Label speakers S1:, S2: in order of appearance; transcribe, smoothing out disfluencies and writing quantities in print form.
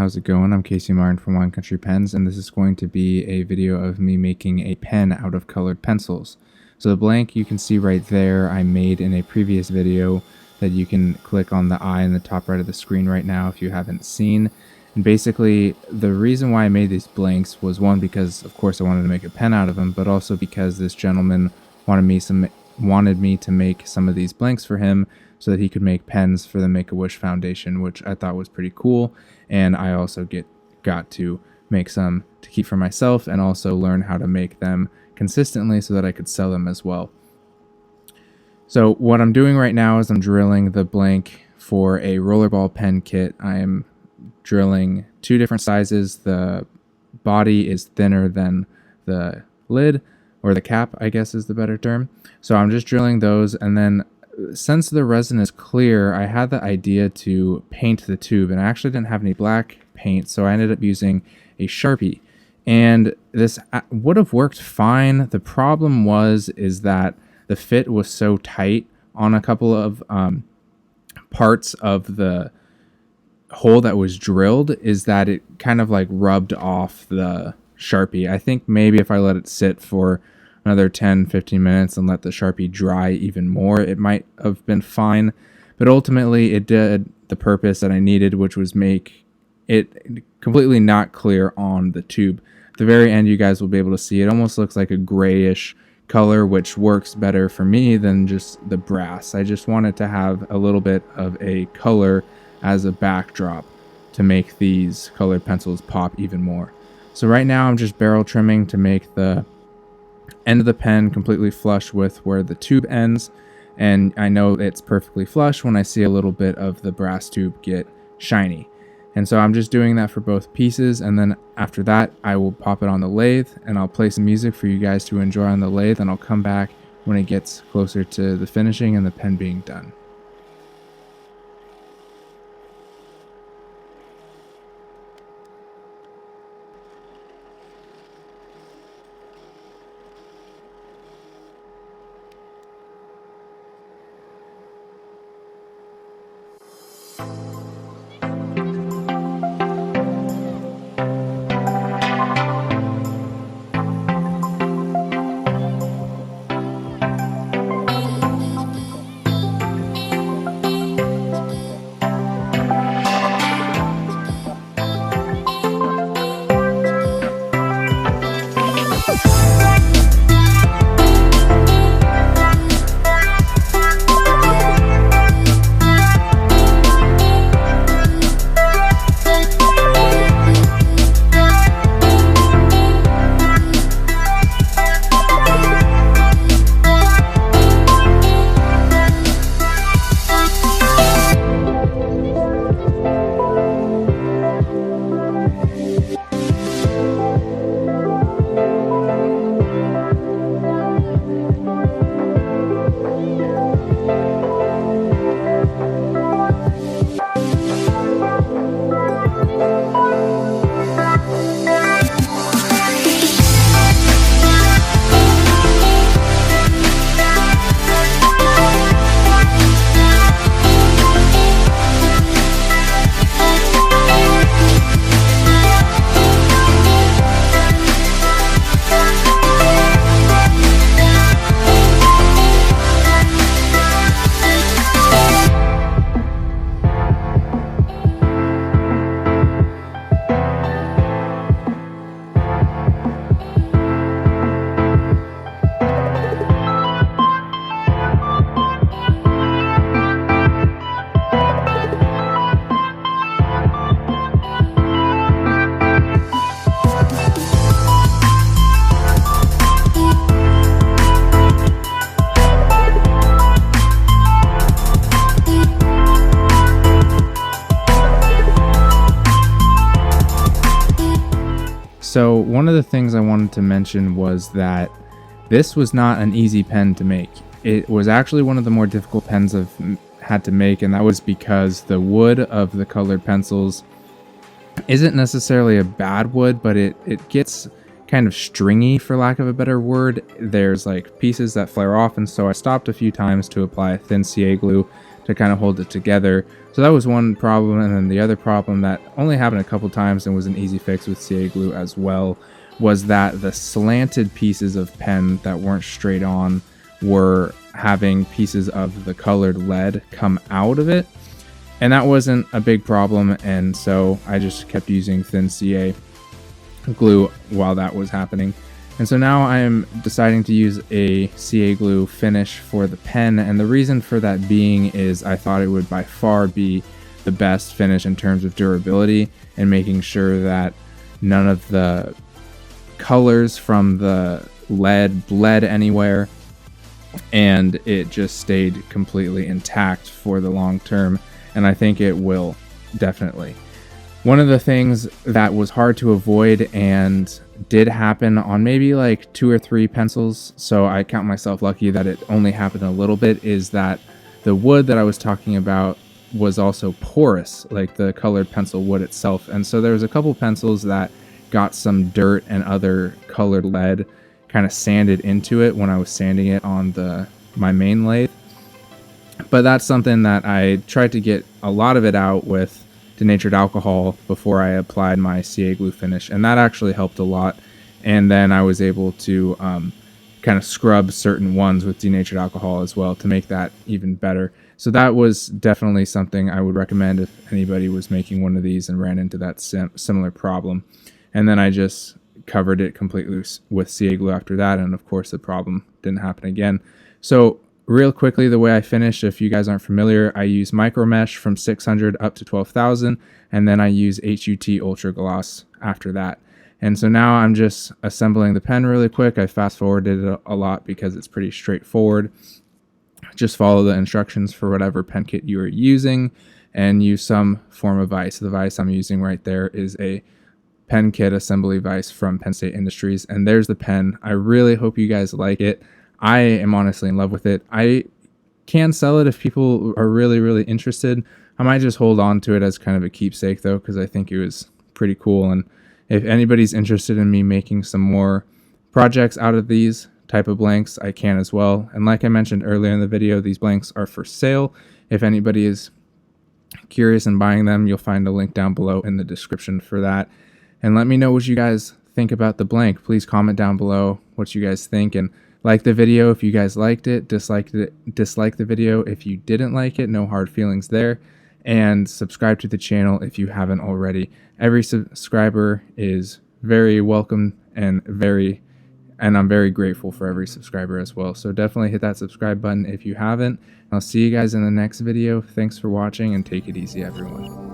S1: how's it going? I'm Casey Martin from Wine Country Pens, and this is going to be a video of me making a pen out of colored pencils. So the blank you can see right there I made in a previous video that you can click on the eye in the top right of the screen right now if you haven't seen. And basically the reason why I made these blanks was one, because of course I wanted to make a pen out of them, but also because this gentleman wanted me to make some of these blanks for him so that he could make pens for the Make-A-Wish Foundation, which I thought was pretty cool. And I also got to make some to keep for myself and also learn how to make them consistently so that I could sell them as well. So what I'm doing right now is I'm drilling the blank for a rollerball pen kit. I am drilling two different sizes. The body is thinner than the lid, or the cap, I guess is the better term. So I'm just drilling those, and then since the resin is clear, I had the idea to paint the tube, and I actually didn't have any black paint, so I ended up using a Sharpie. And this would have worked fine. The problem is that the fit was so tight on a couple of parts of the hole that was drilled, is that it kind of like rubbed off the Sharpie. I think maybe if I let it sit for another 10-15 minutes and let the Sharpie dry even more, it might have been fine. But ultimately it did the purpose that I needed, which was make it completely not clear on the tube. At the very end, you guys will be able to see it almost looks like a grayish color, which works better for me than just the brass. I just wanted to have a little bit of a color as a backdrop to make these colored pencils pop even more. So right now I'm just barrel trimming to make the end of the pen completely flush with where the tube ends, and I know it's perfectly flush when I see a little bit of the brass tube get shiny. And so I'm just doing that for both pieces, and then after that I will pop it on the lathe and I'll play some music for you guys to enjoy on the lathe, and I'll come back when it gets closer to the finishing and the pen being done. So one of the things I wanted to mention was that this was not an easy pen to make. It was actually one of the more difficult pens I've had to make, and that was because the wood of the colored pencils isn't necessarily a bad wood, but it gets kind of stringy, for lack of a better word. There's like pieces that flare off, and so I stopped a few times to apply a thin CA glue to kind of hold it together. So that was one problem. And then the other problem that only happened a couple times and was an easy fix with CA glue as well was that the slanted pieces of pen that weren't straight on were having pieces of the colored lead come out of it. And that wasn't a big problem. And so I just kept using thin CA glue while that was happening. And so now I am deciding to use a CA glue finish for the pen, and the reason for that being is I thought it would by far be the best finish in terms of durability and making sure that none of the colors from the lead bled anywhere and it just stayed completely intact for the long term, and I think it will definitely. One of the things that was hard to avoid and did happen on maybe like 2 or 3 pencils, so I count myself lucky that it only happened a little bit, is that the wood that I was talking about was also porous, like the colored pencil wood itself. And so there was a couple pencils that got some dirt and other colored lead kind of sanded into it when I was sanding it on my main lathe. But that's something that I tried to get a lot of it out with denatured alcohol before I applied my CA glue finish, and that actually helped a lot. And then I was able to kind of scrub certain ones with denatured alcohol as well to make that even better. So that was definitely something I would recommend if anybody was making one of these and ran into that similar problem. And then I just covered it completely with CA glue after that, and of course the problem didn't happen again. So real quickly, the way I finish, if you guys aren't familiar, I use micro mesh from 600 up to 12,000, and then I use HUT Ultra Gloss after that. And so now I'm just assembling the pen really quick. I fast forwarded it a lot because it's pretty straightforward. Just follow the instructions for whatever pen kit you are using and use some form of vise. The vise I'm using right there is a pen kit assembly vise from Penn State Industries, and there's the pen. I really hope you guys like it. I am honestly in love with it. I can sell it if people are really, really interested. I might just hold on to it as kind of a keepsake though, because I think it was pretty cool. And if anybody's interested in me making some more projects out of these type of blanks, I can as well. And like I mentioned earlier in the video, these blanks are for sale. If anybody is curious in buying them, you'll find a link down below in the description for that. And let me know what you guys think about the blank. Please comment down below what you guys think, and like the video if you guys liked it, dislike the video if you didn't like it, no hard feelings there, and subscribe to the channel if you haven't already. Every subscriber is very welcome and I'm very grateful for every subscriber as well. So definitely hit that subscribe button if you haven't. I'll see you guys in the next video. Thanks for watching, and take it easy, everyone.